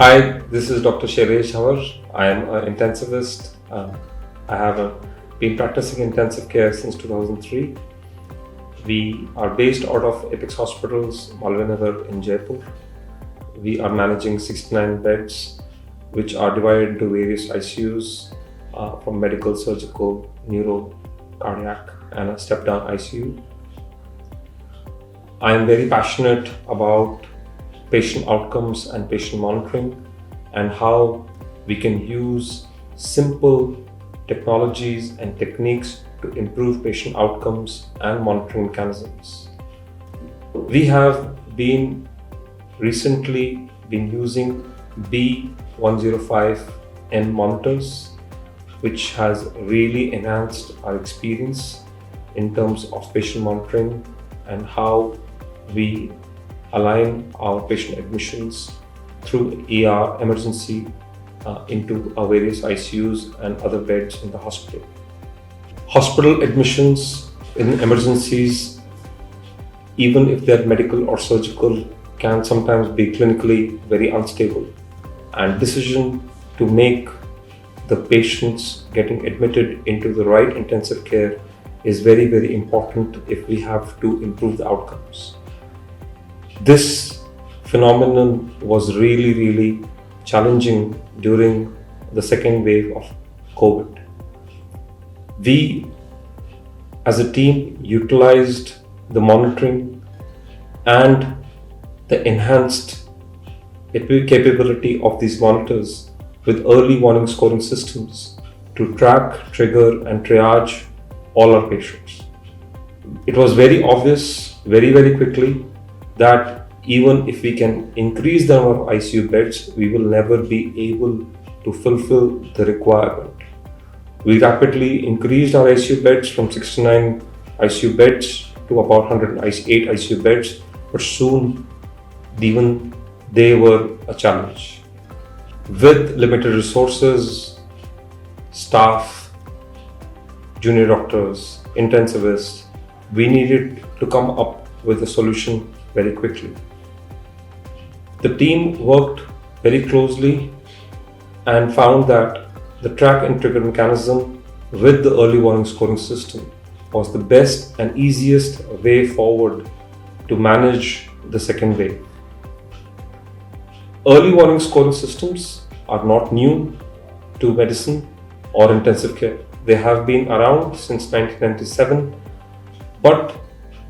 Hi, this is Dr. Shailesh, Jhawar. I am an intensivist. I have been practicing intensive care since 2003. We are based out of Apex Hospitals, Malvinagar in Jaipur. We are managing 69 beds, which are divided into various ICUs from medical, surgical, neuro, cardiac, and a step-down ICU. I am very passionate about patient outcomes and patient monitoring and how we can use simple technologies and techniques to improve patient outcomes and monitoring mechanisms. We have recently been using B105N monitors, which has really enhanced our experience in terms of patient monitoring and how we align our patient admissions through ER emergency into our various ICUs and other beds in the hospital. Hospital admissions in emergencies, even if they're medical or surgical, can sometimes be clinically very unstable. And decision to make the patients getting admitted into the right intensive care is very, very important if we have to improve the outcomes. This phenomenon was really challenging during the second wave of COVID. We, as a team, utilized the monitoring and the enhanced capability of these monitors with early warning scoring systems to track, trigger, and triage all our patients. It was very obvious, very quickly, that even if we can increase the number of ICU beds, we will never be able to fulfill the requirement. We rapidly increased our ICU beds from 69 ICU beds to about 108 ICU beds, but soon even they were a challenge. With limited resources, staff, junior doctors, intensivists, we needed to come up with a solution very quickly. The team worked very closely and found that the track and trigger mechanism with the early warning scoring system was the best and easiest way forward to manage the second wave. Early warning scoring systems are not new to medicine or intensive care. They have been around since 1997, but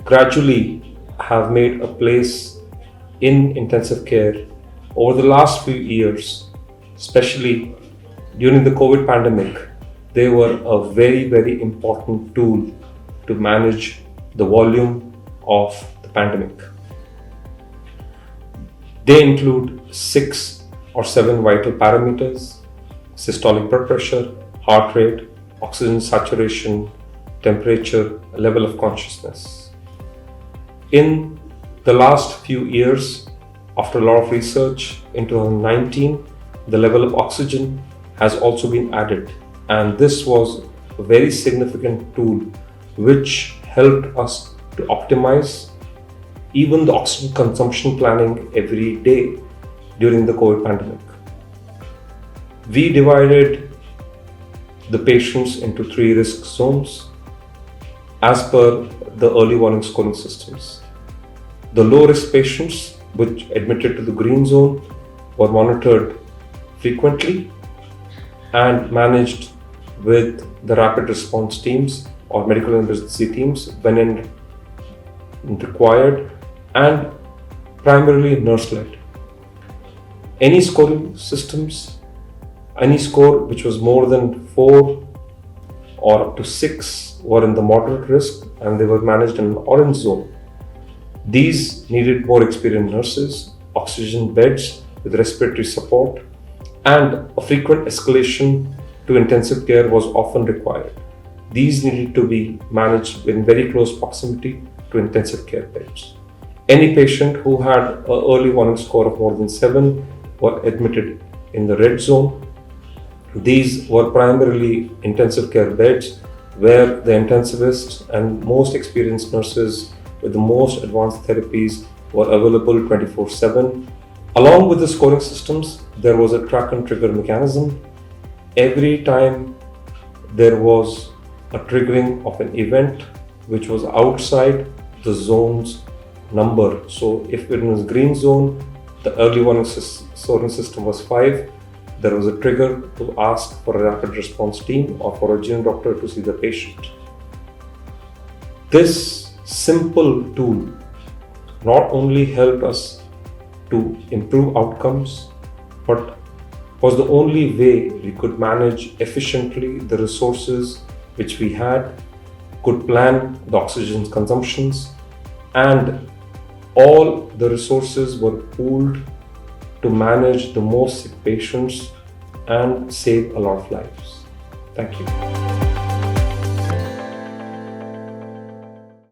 gradually have made a place in intensive care over the last few years, especially during the COVID pandemic. They were a very important tool to manage the volume of the pandemic. They include 6 or 7 vital parameters: systolic blood pressure, heart rate, oxygen saturation, temperature, level of consciousness. In the last few years, after a lot of research, in 2019, the level of oxygen has also been added, and this was a very significant tool which helped us to optimize even the oxygen consumption planning every day during the COVID pandemic. We divided the patients into 3 risk zones as per the early warning scoring systems. The low risk patients, which admitted to the green zone, were monitored frequently and managed with the rapid response teams or medical emergency teams when required, and primarily nurse-led. Any scoring systems, any score which was more than 4 or up to 6 were in the moderate risk, and they were managed in an orange zone. These needed more experienced nurses, oxygen beds with respiratory support, and a frequent escalation to intensive care was often required. These needed to be managed in very close proximity to intensive care beds. Any patient who had an early warning score of more than 7 were admitted in the red zone. These were primarily intensive care beds where the intensivists and most experienced nurses with the most advanced therapies were available 24/7 Along with the scoring systems, there was a track and trigger mechanism. Every time there was a triggering of an event which was outside the zone's number. So if it was green zone, the early warning scoring system was 5. There was a trigger to ask for a rapid response team or for a junior doctor to see the patient. This simple tool not only helped us to improve outcomes, but was the only way we could manage efficiently the resources which we had, could plan the oxygen consumptions, and all the resources were pooled to manage the most sick patients and save a lot of lives. Thank you.